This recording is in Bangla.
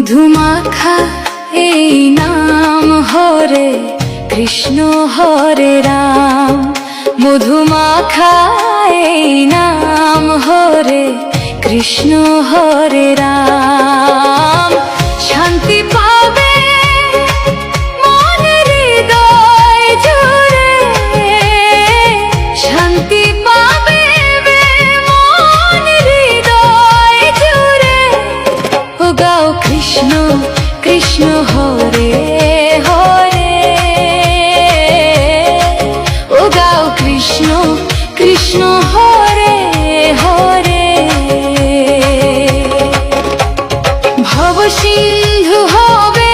মধুমাখা এই নাম হরে কৃষ্ণ হরে রাম। মধুমাখা এই নাম হরে কৃষ্ণ হরে রাম। শান্তি পাবে মনের হৃদয় জুড়ে, শান্তি পাবে মনের হৃদয় জুড়ে। ও গাও কৃষ্ণ কৃষ্ণ হরে হরে, ও গাও কৃষ্ণ কৃষ্ণ হরে হরে। ভব সিন্ধু হবে